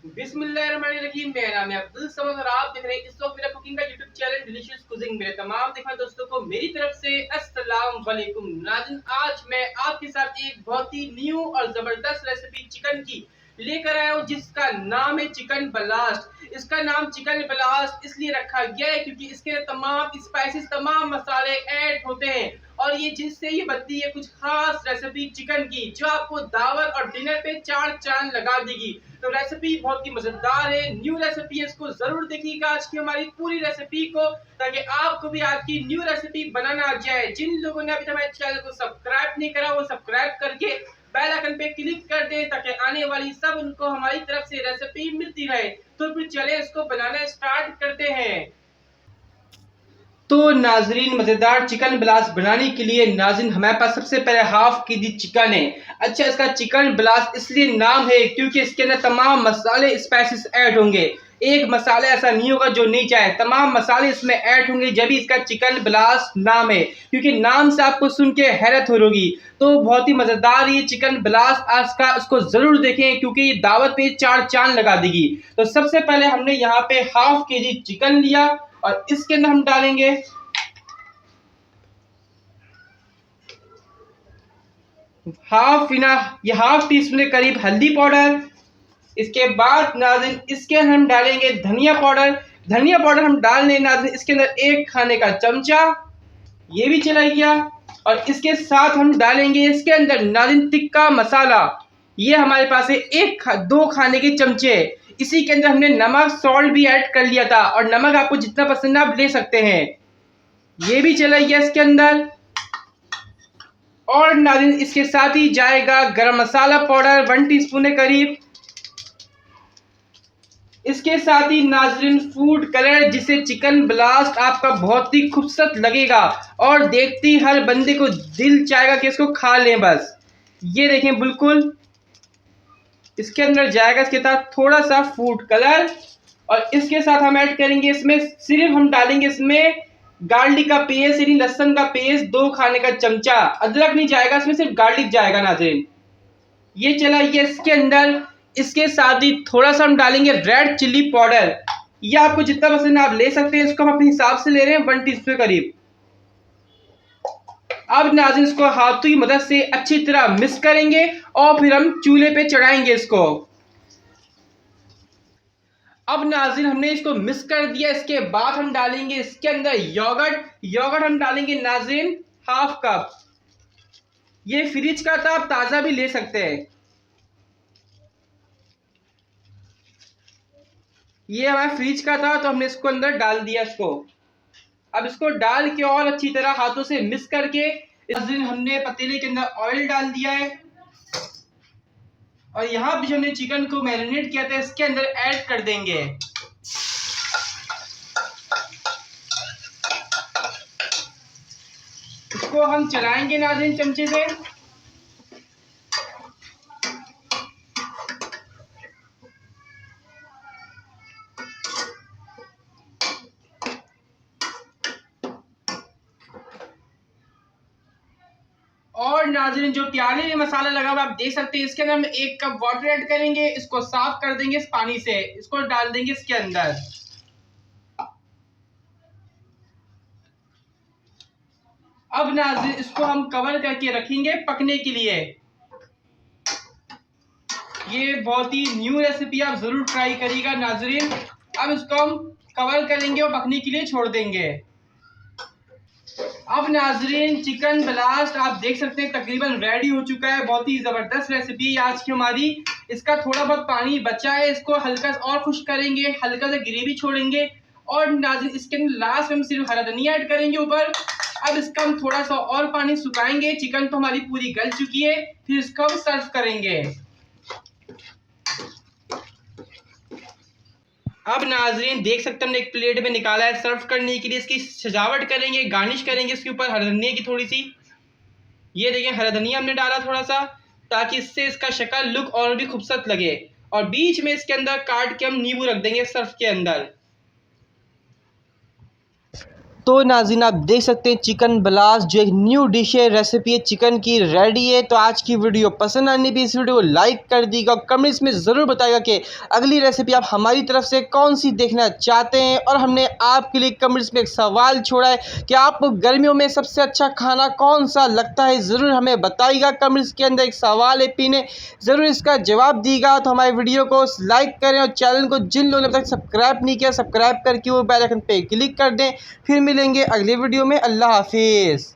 बिस्मिल्लाहिर्रहमानिर्रहीम। मेरा नाम है अब्दुल समद और आप देख रहे हैं इस वक्त मेरा कुकिंग का यूट्यूब चैनल डिलीशियस कुकिंग। मेरे तमाम देखने दोस्तों को मेरी तरफ से अस्सलाम वालेकुम। नाज़रीन, आज मैं आपके साथ एक बहुत ही न्यू और जबरदस्त रेसिपी चिकन की लेकर आया हूँ जिसका नाम है चिकन ब्लास्ट। इसका नाम चिकन ब्लास्ट इसलिए रखा गया है क्योंकि इसके तमाम स्पाइसेस, तमाम मसाले ऐड होते हैं और ये जिससे ये बनती है कुछ खास रेसिपी चिकन की जो आपको दावत और डिनर पे चार चांद लगा देगी। तो रेसिपी बहुत ही मजेदार है, न्यू रेसिपी है, इसको जरूर देखिएगा आज की हमारी पूरी रेसिपी को, ताकि आपको भी आपकी न्यू रेसिपी बनाना आ जाए। जिन लोगों ने अभी तक हमारे चैनल को सब्सक्राइब नहीं करा वो सब्सक्राइब करके बेल आइकन पे क्लिक कर दे ताकि आने वाली सब उनको हमारी तरफ से रेसिपी मिलती रहे। तो फिर चले इसको बनाना स्टार्ट करते हैं। तो नाजरीन, मज़ेदार चिकन ब्लास्ट बनाने के लिए नाजरीन हमारे पास सबसे पहले हाफ के जी चिकन है। अच्छा, इसका चिकन ब्लास्ट इसलिए नाम है क्योंकि इसके अंदर तमाम मसाले स्पाइसेस ऐड होंगे। एक मसाला ऐसा नहीं होगा जो नहीं चाहे, तमाम मसाले इसमें ऐड होंगे जब भी इसका चिकन ब्लास्ट नाम है, क्योंकि नाम से आपको सुन के हैरत होगी। तो बहुत ही मज़ेदार ये चिकन ब्लास्ट आज का, उसको ज़रूर देखें क्योंकि ये दावत पे चार चांद लगा देगी। तो सबसे पहले हमने यहाँ पे हाफ के जी चिकन लिया और इसके अंदर हम डालेंगे हाफ टी स्पून के करीब हल्दी पाउडर। इसके बाद नाज़रीन इसके अंदर हम डालेंगे धनिया पाउडर। धनिया पाउडर हम डाल लें नाज़रीन इसके अंदर 1 खाने का चमचा, ये भी चला गया। और इसके साथ हम डालेंगे इसके अंदर नाज़रीन टिक्का मसाला, ये हमारे पास है 2 खाने के चमचे। इसी के अंदर हमने नमक सॉल्ट भी ऐड कर लिया था और नमक आपको जितना पसंद है आप ले सकते हैं, ये भी चला गया इसके अंदर। और नाज़रीन इसके साथ ही जाएगा गरम मसाला पाउडर 1 टीस्पून के करीब। इसके साथ ही नाज़रीन फूड कलर, जिससे चिकन ब्लास्ट आपका बहुत ही खूबसूरत लगेगा और देखते ही हर बंदे को दिल चाहेगा कि इसको खा लें बस। ये देखें, बिल्कुल इसके अंदर जाएगा इसके साथ थोड़ा सा फूड कलर। और इसके साथ हम ऐड करेंगे इसमें, सिर्फ हम डालेंगे इसमें गार्लिक का पेस्ट यानी लहसुन का पेस्ट 2 खाने का चमचा। अदरक नहीं जाएगा इसमें, सिर्फ गार्लिक जाएगा नाज़रीन, ये चला ये इसके अंदर। इसके साथ ही थोड़ा सा हम डालेंगे रेड चिल्ली पाउडर, ये आपको जितना पसंद है आप ले सकते हैं, इसको हम अपने हिसाब से ले रहे हैं 1 टीस्पून करीब। अब नाज़रीन इसको हाथों की मदद से अच्छी तरह मिक्स करेंगे और फिर हम चूल्हे पे चढ़ाएंगे इसको। अब नाज़रीन हमने इसको मिक्स कर दिया। इसके बाद हम डालेंगे इसके अंदर योगर्ट हम डालेंगे नाज़रीन हाफ कप। ये फ्रिज का था, आप ताज़ा भी ले सकते हैं। ये हमारा फ्रिज का था तो हमने इसको अंदर डाल दिया इसको। अब इसको डाल के और अच्छी तरह हाथों से मिक्स करके नाज़रीन हमने पतीले के अंदर ऑयल डाल दिया है और यहाँ भी हमने चिकन को मैरिनेट किया था इसके अंदर ऐड कर देंगे। इसको हम चलाएंगे नाज़रीन चमचे से। और नाज़रीन जो प्याले में मसाला लगा हुआ आप देख सकते हैं, इसके अंदर हम 1 कप वाटर ऐड करेंगे, इसको साफ कर देंगे इस पानी से, इसको डाल देंगे इसके अंदर। अब नाज़रीन इसको हम कवर करके रखेंगे पकने के लिए। ये बहुत ही न्यू रेसिपी, आप जरूर ट्राई करिएगा नाज़रीन। अब इसको हम कवर करेंगे और पकने के लिए छोड़ देंगे। अब नाज़रीन चिकन ब्लास्ट आप देख सकते हैं तकरीबन रेडी हो चुका है। बहुत ही ज़बरदस्त रेसिपी है आज की हमारी। इसका थोड़ा बहुत पानी बचा है, इसको हल्का सा और खुश्क करेंगे, हल्का सा ग्रेवी छोड़ेंगे और नाज़रीन इसके लास्ट में हम सिर्फ हरा धनिया ऐड करेंगे ऊपर। अब इसका हम थोड़ा सा और पानी सुखाएंगे, चिकन तो हमारी पूरी गल चुकी है, फिर इसको हम सर्व करेंगे। अब नाज़रीन देख सकते हैं हमने एक प्लेट में निकाला है सर्व करने के लिए। इसकी सजावट करेंगे, गार्निश करेंगे इसके ऊपर हरा धनिया की थोड़ी सी। ये देखें हरा धनिया हमने डाला थोड़ा सा, ताकि इससे इसका शक्ल लुक और भी खूबसूरत लगे। और बीच में इसके अंदर काट के हम नींबू रख देंगे सर्फ के अंदर। तो नाज़रीन आप देख सकते हैं चिकन ब्लास्ट जो एक न्यू डिश है, रेसिपी है चिकन की, रेडी है। तो आज की वीडियो पसंद आने भी इस वीडियो को लाइक कर दीजिएगा, कमेंट्स में ज़रूर बताइएगा कि अगली रेसिपी आप हमारी तरफ से कौन सी देखना चाहते हैं। और हमने आपके लिए कमेंट्स में एक सवाल छोड़ा है कि आपको गर्मियों में सबसे अच्छा खाना कौन सा लगता है, ज़रूर हमें बताइएगा। कमेंट्स के अंदर एक सवाल है पीने, ज़रूर इसका जवाब दीजिएगा। तो हमारी वीडियो को लाइक करें और चैनल को जिन लोगों ने अब तक सब्सक्राइब नहीं किया, सब्सक्राइब करके वो बेल आइकन पे क्लिक कर दें। फिर मिलेंगे अगले वीडियो में। अल्लाह हाफिज़।